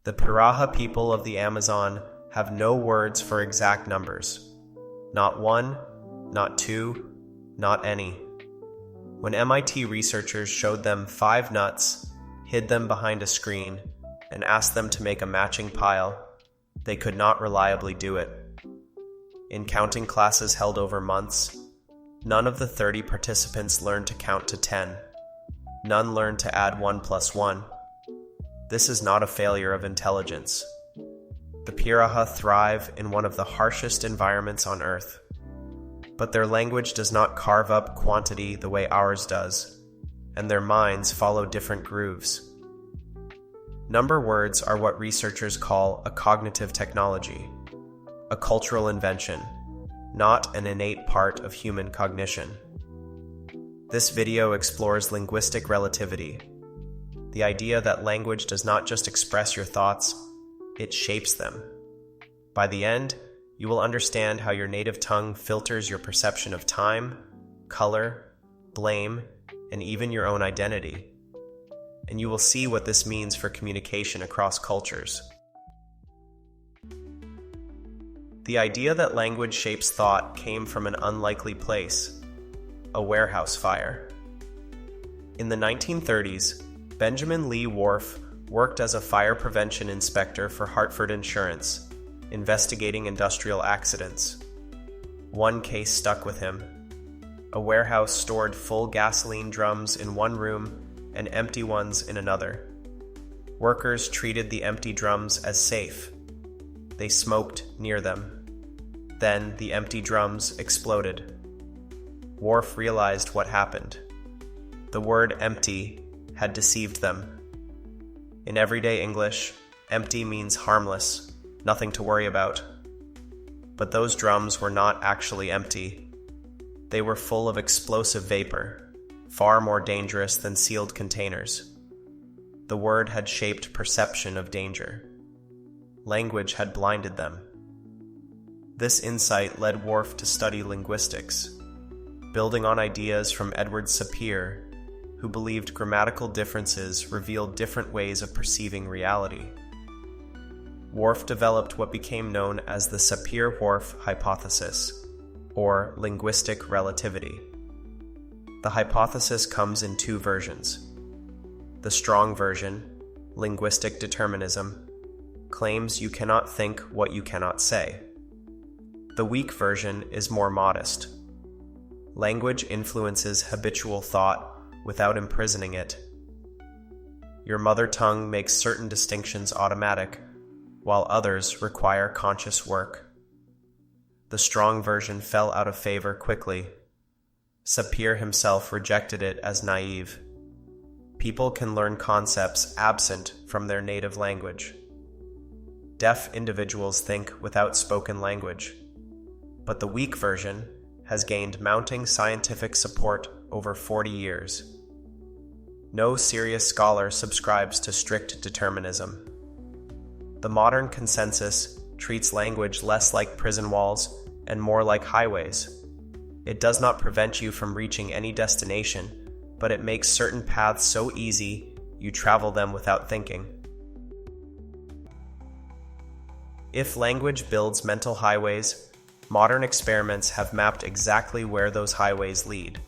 The Piraha people of the Amazon have no words for exact numbers. Not one, not two, not any. When MIT researchers showed them 5 nuts, hid them behind a screen, and asked them to make a matching pile, they could not reliably do it. In counting classes held over months, none of the 30 participants learned to count to 10. None learned to add 1 plus 1. This is not a failure of intelligence. The Piraha thrive in one of the harshest environments on Earth. But their language does not carve up quantity the way ours does, and their minds follow different grooves. Number words are what researchers call a cognitive technology, a cultural invention, not an innate part of human cognition. This video explores linguistic relativity, the idea that language does not just express your thoughts, it shapes them. By the end, you will understand how your native tongue filters your perception of time, color, blame, and even your own identity. And you will see what this means for communication across cultures. The idea that language shapes thought came from an unlikely place: a warehouse fire. In the 1930s, Benjamin Lee Whorf worked as a fire prevention inspector for Hartford Insurance, investigating industrial accidents. One case stuck with him. A warehouse stored full gasoline drums in one room and empty ones in another. Workers treated the empty drums as safe. They smoked near them. Then the empty drums exploded. Whorf realized what happened. The word empty had deceived them. In everyday English, empty means harmless, nothing to worry about. But those drums were not actually empty. They were full of explosive vapor, far more dangerous than sealed containers. The word had shaped perception of danger. Language had blinded them. This insight led Whorf to study linguistics, building on ideas from Edward Sapir, who believed grammatical differences revealed different ways of perceiving reality. Whorf developed what became known as the Sapir-Whorf hypothesis, or linguistic relativity. The hypothesis comes in 2 versions. The strong version, linguistic determinism, claims you cannot think what you cannot say. The weak version is more modest. Language influences habitual thought without imprisoning it. Your mother tongue makes certain distinctions automatic, while others require conscious work. The strong version fell out of favor quickly. Sapir himself rejected it as naive. People can learn concepts absent from their native language. Deaf individuals think without spoken language. But the weak version has gained mounting scientific support over 40 years. No serious scholar subscribes to strict determinism. The modern consensus treats language less like prison walls and more like highways. It does not prevent you from reaching any destination, but it makes certain paths so easy you travel them without thinking. If language builds mental highways, modern experiments have mapped exactly where those highways lead.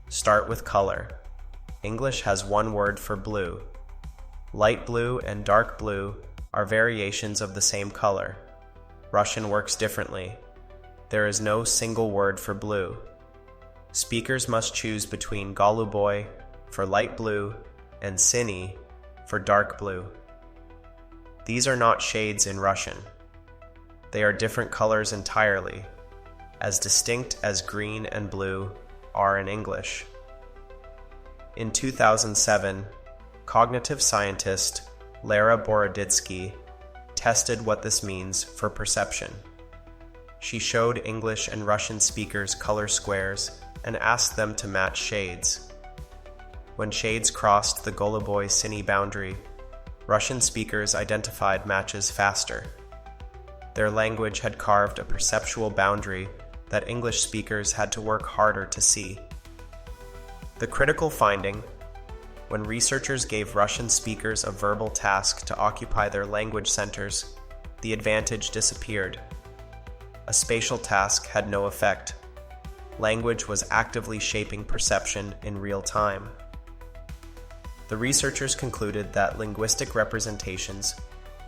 Start with color. English has one word for blue. Light blue and dark blue are variations of the same color. Russian works differently. There is no single word for blue. Speakers must choose between goluboy for light blue and siny for dark blue. These are not shades in Russian. They are different colors entirely, as distinct as green and blue are in English. In 2007, cognitive scientist Lara Boroditsky tested what this means for perception. She showed English and Russian speakers color squares and asked them to match shades. When shades crossed the goluboy-siny boundary, Russian speakers identified matches faster. Their language had carved a perceptual boundary that English speakers had to work harder to see. The critical finding: When researchers gave Russian speakers a verbal task to occupy their language centers, the advantage disappeared. A spatial task had no effect. Language was actively shaping perception in real time. The researchers concluded that linguistic representations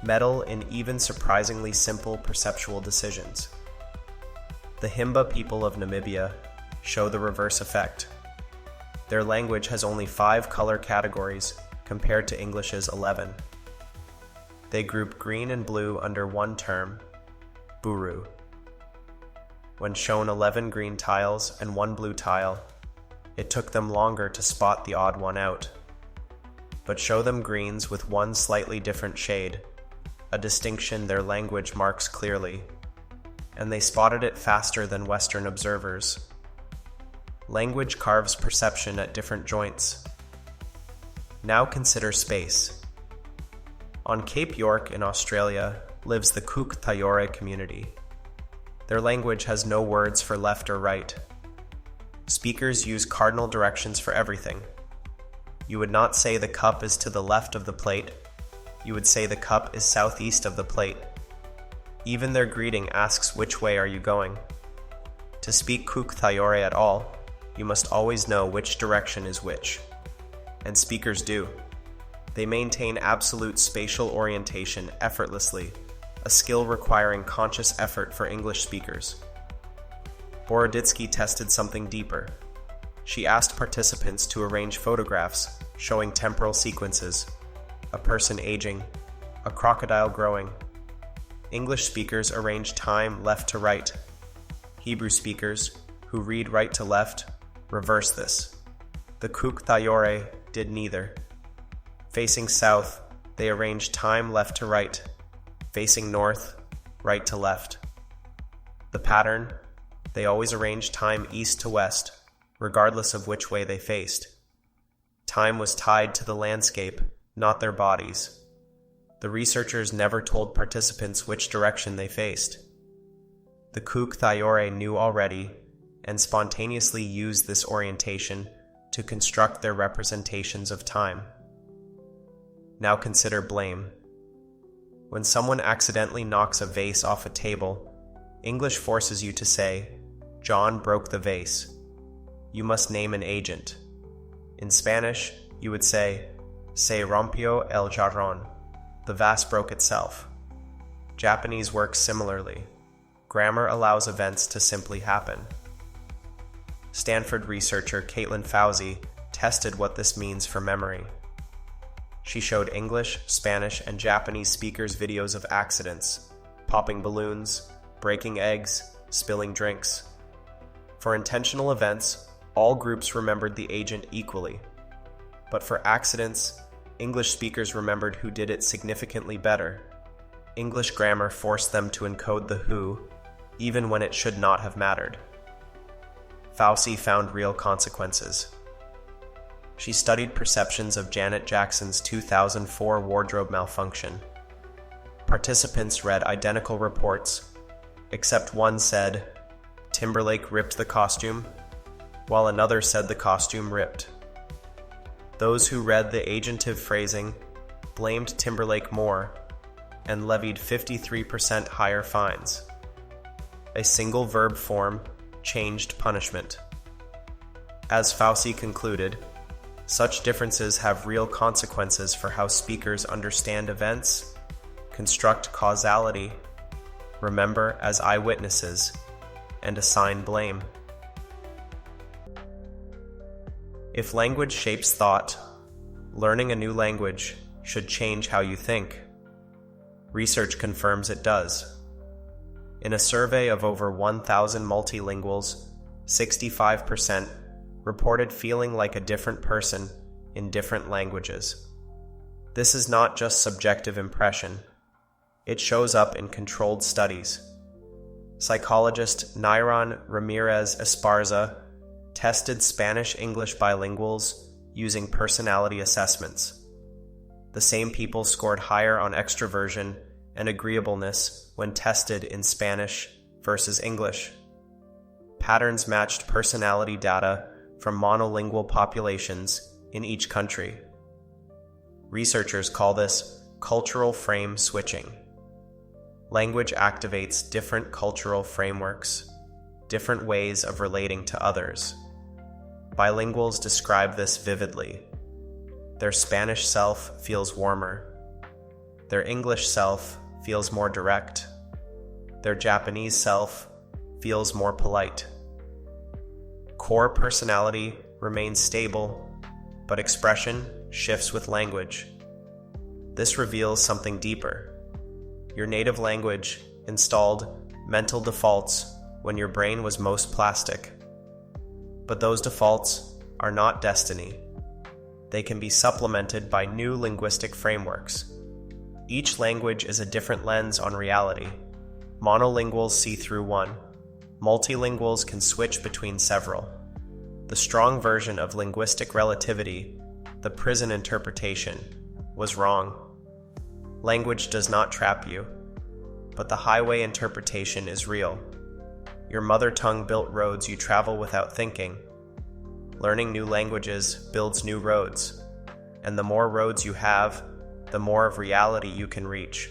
meddle in even surprisingly simple perceptual decisions. The Himba people of Namibia show the reverse effect. Their language has only 5 color categories compared to English's 11. They group green and blue under one term, buru. When shown 11 green tiles and 1 blue tile, it took them longer to spot the odd one out. But show them greens with one slightly different shade, a distinction their language marks clearly, and they spotted it faster than Western observers. Language carves perception at different joints. Now consider space. On Cape York in Australia lives the Cook Tayore community. Their language has no words for left or right. Speakers use cardinal directions for everything. You would not say the cup is to the left of the plate. You would say the cup is southeast of the plate. Even their greeting asks which way are you going. To speak Cook Tayore at all, you must always know which direction is which. And speakers do. They maintain absolute spatial orientation effortlessly, a skill requiring conscious effort for English speakers. Boroditsky tested something deeper. She asked participants to arrange photographs showing temporal sequences, a person aging, a crocodile growing. English speakers arrange time left to right. Hebrew speakers, who read right to left, reverse this. The Cook Tayore did neither. Facing south, they arranged time left to right. Facing north, right to left. The pattern, they always arranged time east to west, regardless of which way they faced. Time was tied to the landscape, not their bodies. The researchers never told participants which direction they faced. The Cook Tayore knew already, and spontaneously used this orientation to construct their representations of time. Now consider blame. When someone accidentally knocks a vase off a table, English forces you to say, "John broke the vase." You must name an agent. In Spanish, you would say, "Se rompió el jarrón." The vase broke itself. Japanese works similarly. Grammar allows events to simply happen. Stanford researcher Caitlin Fauci tested what this means for memory. She showed English, Spanish, and Japanese speakers videos of accidents, popping balloons, breaking eggs, spilling drinks. For intentional events, all groups remembered the agent equally. But for accidents, English speakers remembered who did it significantly better. English grammar forced them to encode the who, even when it should not have mattered. Fauci found real consequences. She studied perceptions of Janet Jackson's 2004 wardrobe malfunction. Participants read identical reports, except one said, "Timberlake ripped the costume," while another said the costume ripped. Those who read the agentive phrasing blamed Timberlake more and levied 53% higher fines. A single verb form changed punishment. As Fauci concluded, such differences have real consequences for how speakers understand events, construct causality, remember as eyewitnesses, and assign blame. If language shapes thought, learning a new language should change how you think. Research confirms it does. In a survey of over 1,000 multilinguals, 65% reported feeling like a different person in different languages. This is not just subjective impression. It shows up in controlled studies. Psychologist Nairon Ramirez Esparza tested Spanish-English bilinguals using personality assessments. The same people scored higher on extroversion and agreeableness when tested in Spanish versus English. Patterns matched personality data from monolingual populations in each country. Researchers call this cultural frame switching. Language activates different cultural frameworks, different ways of relating to others. Bilinguals describe this vividly. Their Spanish self feels warmer. Their English self feels more direct. Their Japanese self feels more polite. Core personality remains stable, but expression shifts with language. This reveals something deeper. Your native language installed mental defaults when your brain was most plastic. But those defaults are not destiny. They can be supplemented by new linguistic frameworks. Each language is a different lens on reality. Monolinguals see through one. Multilinguals can switch between several. The strong version of linguistic relativity, the prison interpretation, was wrong. Language does not trap you, but the highway interpretation is real. Your mother tongue built roads you travel without thinking. Learning new languages builds new roads, and the more roads you have, the more of reality you can reach.